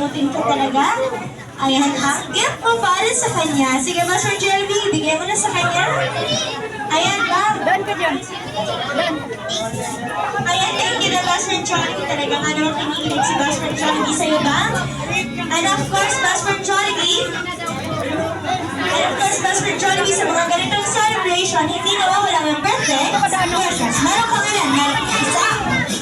gamutin ka talaga. Ayan, ang gift mo para sa kanya. Sige ba, Sir Jeremy? Bigay mo na sa kanya. Ayan, Bob. Dan ka dyan. Dan. Ayan, thank you na Best Friend Jollibee. Talagang ano ang kinikilig si Best Friend Jollibee sa'yo ba? And of course, Best Friend Jollibee. And of course, Best Friend Jollibee, sa mga ganitong celebration, hindi nawawala ang birthday. Yes, meron kang ilan? Meron kang isa,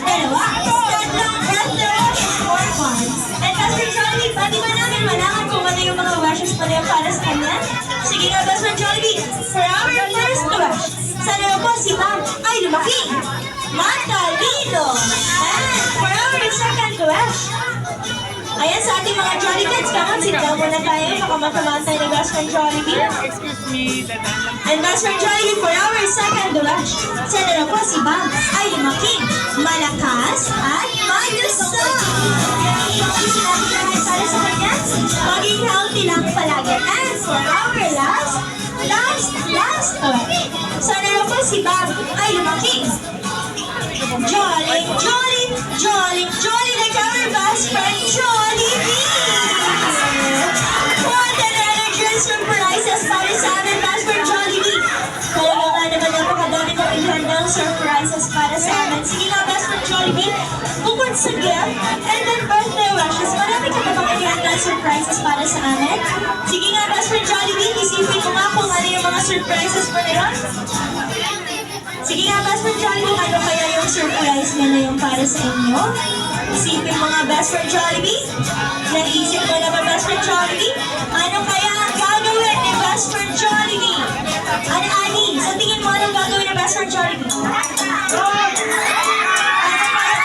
dalawa, tatlong birthday wishes for fun. And Best Friend Jollibee, pwede ba namin malaman kung ano yung mga wishes mo na yung para sa kanya? Sige nga, Best Friend Jollibee, for our first wish, sana po si Ma'am ay lumaki, matalino. And for our second wish, ayan sa ating mga Jolly Kids, come on, sit down muna tayo, baka matamantay na Best Friend Jollibee. Excuse me. And Best Friend Jollibee, for our second wish, sana na po si Ma'am ay lumaki, malakas, at magusto. Para sa kanya, maging healthy lang palagi. And for our last wish, sana na po si Ma'am ay lumaki, jolly like our best friend Jollibee! What an energy and surprises para sa amin, best friend Jollibee! Talaga nga naman napakadami kong i-handle surprises para sa amin. Sige nga, best friend Jollibee, bukod sa gift and then birthday wishes, marami ka ba bang i-handle surprises para sa amin? Sige nga, best friend Jollibee, isipin mo nga kung ano yung mga surprises mo na yun. Sige nga, Best Friend Jollibee, ano kaya yung surprise niya na yung para sa inyo? Isipin mo nga, Best Friend Jollibee. Naisip mo na ba, Best Friend Jollibee? Ano kaya ang gagawin ni Best Friend Jollibee? Ano, Ani? Sa tingin mo, anong gagawin ni Best Friend Jollibee? Ano kaya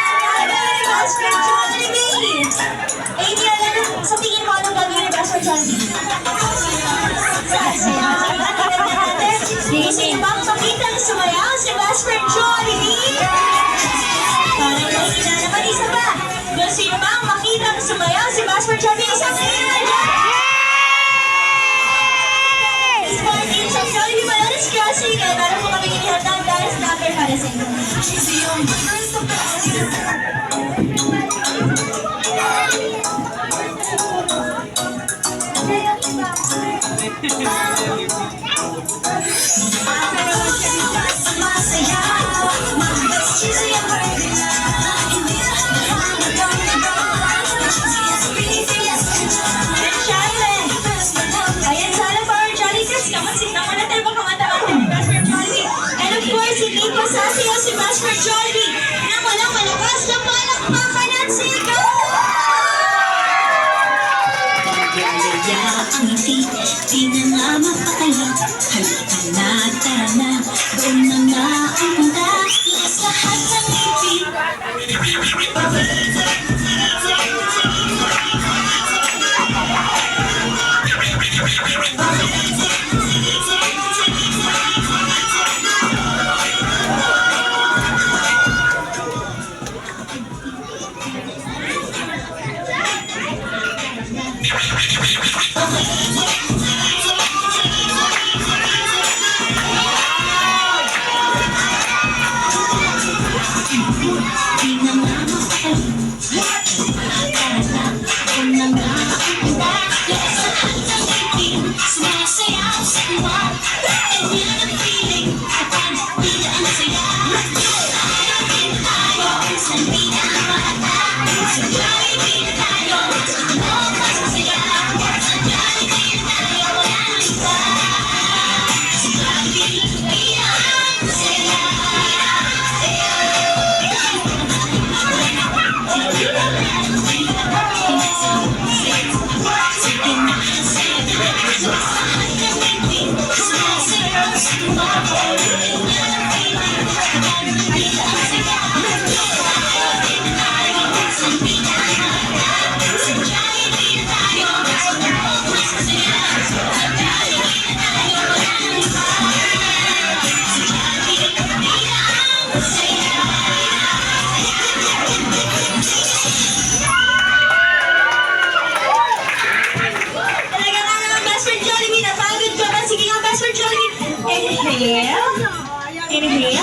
ang gagawin ni Best Friend Jollibee? Adrian, sa tingin mo, anong gagawin ni Best Friend Jollibee? Sige, sino bang pakita na sumayaw si Best Friend Jollibee? Parang mahina naman, isa ba? Sino bang makita na sumayaw si Best Friend Jollibee? Isang mahina na dyan! Sporting sa Jollibee Malones Crossing, kaya meron po kami inihatang dahil snapper para sa inyo. Sasayaw si Best Friend Jollibee na walang malakas na palakpakan at sigaw! Magalaya ang ngiti, di na nga mapakali. Halika na, tara na, doon na nga ang punta. Lakas lahat ng ngiti. Inhale.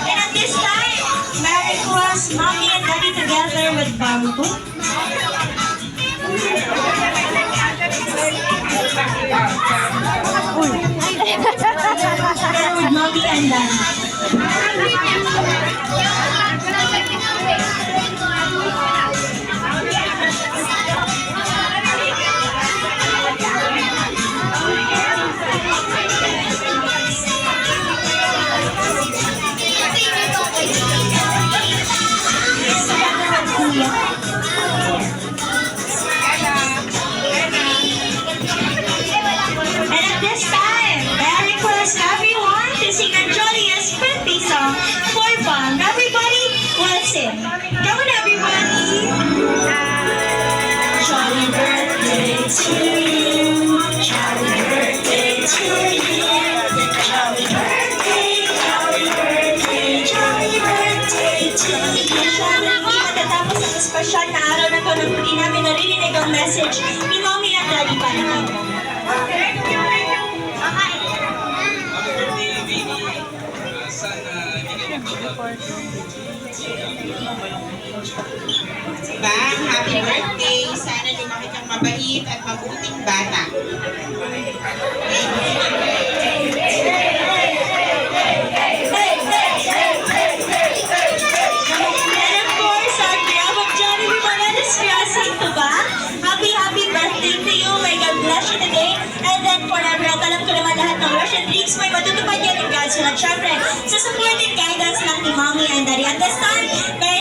And at this time, Merry Christmas, Mommy gwapo. Pero with mommy and daddy. And at this time, may I request everyone to sing our jolliest birthday song for fun. Everybody, let's sing. Come on, everybody. Jolly birthday to you. Jolly birthday to you. Jolly birthday, jolly birthday, jolly birthday to you. Sana hindi matatapos ang espesyal na araw na to nang hindi namin narinig ang message ni Mommy at Daddy para kayo. Bang, happy birthday! Sana lumaki kang mabait at mabuting bata. And of course, on behalf of Johnny Vimanelas, we are saying to ba? Happy birthday to you. May God bless you today. And then forever, at alam ko naman lahat ng wish and dreams mo ay matutupad yan ng God's will. At syempre, sa support and guidance lang ni Mommy and Daddy. At this time,